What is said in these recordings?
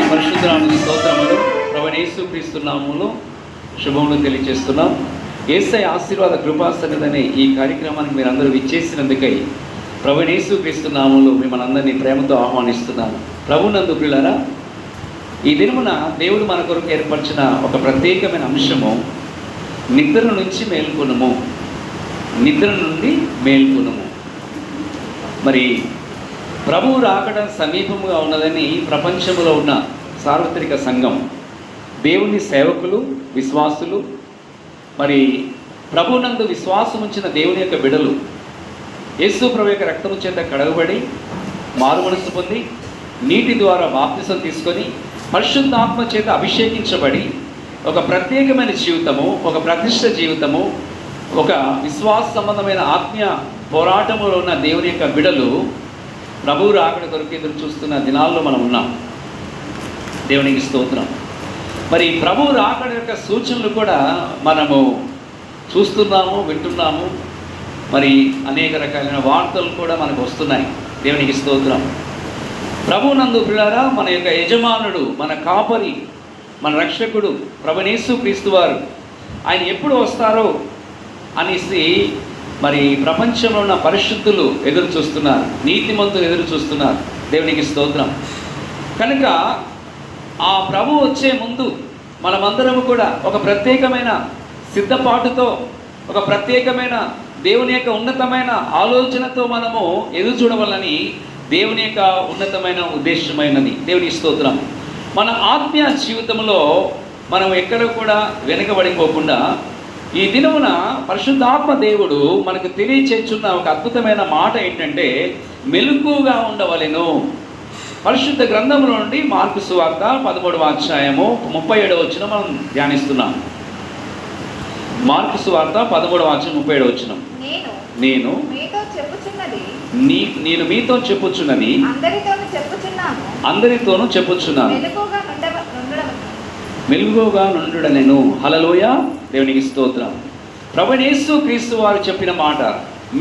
దేవుని పరిశుద్ధ నామమునకు స్తోత్రములు. ప్రభువైన యేసుక్రీస్తు నామములో శుభములు తెలియజేస్తున్నాం. యేసయ్య ఆశీర్వాద కృపా సన్నిధి అనే ఈ కార్యక్రమానికి మీరు అందరూ విచ్చేసినందుకై ప్రభువైన యేసుక్రీస్తు నామములో మిమ్మల్ని అందరినీ ప్రేమతో ఆహ్వానిస్తున్నాను. ప్రభునందు ప్రియులారా, ఈ దినమున దేవుడు మన కొరకు ఏర్పరిచిన ఒక ప్రత్యేకమైన అంశము నిద్ర నుంచి మేల్కొనుము. నిద్ర నుండి మేల్కొనుము. మరి ప్రభువు రాకడ సమీపముగా ఉన్నదని ప్రపంచంలో ఉన్న సార్వత్రిక సంఘం, దేవుని సేవకులు, విశ్వాసులు, మరి ప్రభునందు విశ్వాసం ఉంచిన దేవుని యొక్క బిడలు యేసు ప్రభు యొక్క రక్తము చేత కడగబడి మారు మనసు పొంది నీటి ద్వారా బాప్తిసం తీసుకొని పరిశుద్ధాత్మ చేత అభిషేకించబడి ఒక ప్రత్యేకమైన జీవితము, ఒక ప్రతిష్ఠ జీవితము, ఒక విశ్వాస సంబంధమైన ఆత్మీయ పోరాటములో ఉన్న దేవుని యొక్క బిడలు ప్రభువు రాకడ కొరకు ఎదురు చూస్తున్న దినాల్లో మనం ఉన్నాం. దేవునికి స్తోత్రం. మరి ప్రభువు రాకడ యొక్క సూచనలు కూడా మనము చూస్తున్నాము, వింటున్నాము. మరి అనేక రకాలైన వార్తలు కూడా మనకు వస్తున్నాయి. దేవునికి స్తోత్రం. ప్రభువునందు ప్రియులారా, మన యొక్క యజమానుడు, మన కాపరి, మన రక్షకుడు ప్రభువైన యేసుక్రీస్తు వారు ఆయన ఎప్పుడు వస్తారో అనేసి మరి ప్రపంచంలో ఉన్న పరిశుద్ధులు ఎదురు చూస్తున్నారు, నీతిమంతులు ఎదురు చూస్తున్నారు. దేవునికి స్తోత్రం. కనుక ఆ ప్రభు వచ్చే ముందు మనమందరము కూడా ఒక ప్రత్యేకమైన సిద్ధపాటుతో, ఒక ప్రత్యేకమైన దేవుని యొక్క ఉన్నతమైన ఆలోచనతో మనము ఎదురు చూడవాలని దేవుని యొక్క ఉన్నతమైన ఉద్దేశమైనది. దేవుని స్తోత్రం. మన ఆత్మీయ జీవితంలో మనం ఎక్కడ కూడా వెనుకబడిపోకుండా ఈ దినమున పరిశుద్ధాత్మ దేవుడు మనకు తెలియచేస్తున్న ఒక అద్భుతమైన మాట ఏంటంటే, మెలకువగా ఉండవలెను. పరిశుద్ధ గ్రంథంలో నుండి మార్కు సువార్త 13వ అధ్యాయము 37వ వచనం మనం ధ్యానిస్తున్నాం. మార్కు సువార్త 13వ అధ్యాయం 37వ వచనం. నేను మీతో చెప్పుచున్నది అందరితోనూ చెప్పుచున్నాను, మెలుగుగా నుండుడనెను. హల్లెలూయా. దేవునికి స్తోత్రం. ప్రభువైన యేసుక్రీస్తు వారు చెప్పిన మాట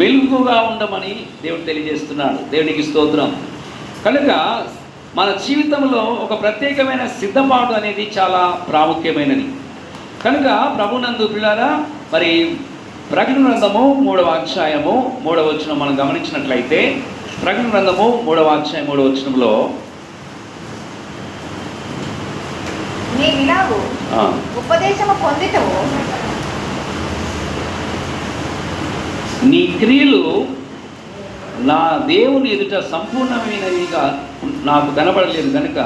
మెలుగుగా ఉండమని దేవుడు తెలియజేస్తున్నాడు. దేవునికి స్తోత్రం. కనుక మన జీవితంలో ఒక ప్రత్యేకమైన సిద్ధపాటు అనేది చాలా ప్రాముఖ్యమైనది. కనుక ప్రభునందు ప్రియులారా, మరి ప్రకటన గ్రంథము 3వ అధ్యాయము 3వ వచనం మనం గమనించినట్లయితే, ప్రకటన గ్రంథము 3వ అధ్యాయం 3వ వచనంలో, నీ క్రియలు నా దేవుని ఎదుట సంపూర్ణమైనవిగా నాకు కనబడలేదు కనుక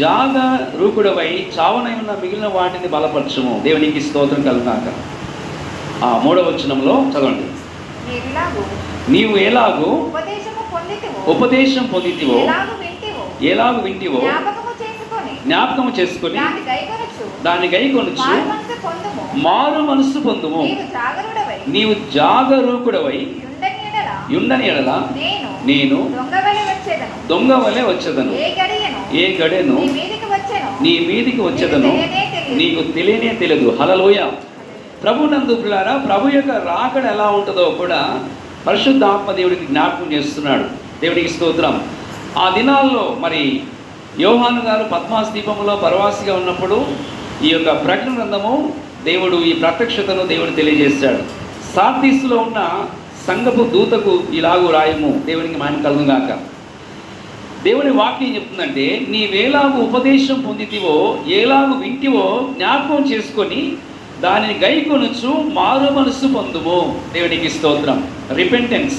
జాగరూకుడవై చావనై ఉన్న మిగిలిన వాటిని బలపరచుము. దేవునికి స్తోత్రం కలుగాక. 3వ వచనంలో చదవండి. నీవు ఎలాగూ ఉపదేశం పొందితివో, ఎలాగూ వింటివో జ్ఞాపకము చేసుకొని దాన్ని గైకొనుచు మారు మనస్సు పొందుము. నీవు జాగరూకుడవై యుండని ఎడల నేను దొంగ వలె వచ్చేదను. ఏ గడియను నీ మీదికి వచ్చేదను నీకు తెలియదు. హల్లెలూయా. ప్రభునందు ప్రియులారా, ప్రభు యొక్క రాకడ ఎలా ఉంటుందో కూడా పరిశుద్ధాత్మ దేవుడికి జ్ఞాపకం చేస్తున్నాడు. దేవుడికి స్తోత్రం. ఆ దినాల్లో మరి యోహాను గారు పద్మాస్ దీపంలో పరవాసిగా ఉన్నప్పుడు ఈ యొక్క ప్రకటన గ్రంథము దేవుడు ఈ ప్రత్యక్షతను దేవుడు తెలియజేశాడు. సార్దీసులో ఉన్న సంఘపు దూతకు ఇలాగూ రాయము. దేవునికి మహిమ కలుగుగాక. దేవుని వాక్యం చెప్తుందంటే, నీవేలాగు ఉపదేశం పొందితివో, ఎలాగు వింటివో జ్ఞాపకం చేసుకొని దానిని గైకొనుచు మారు మనసు పొందుము. దేవునికి స్తోత్రం. రిపెంటెన్స్,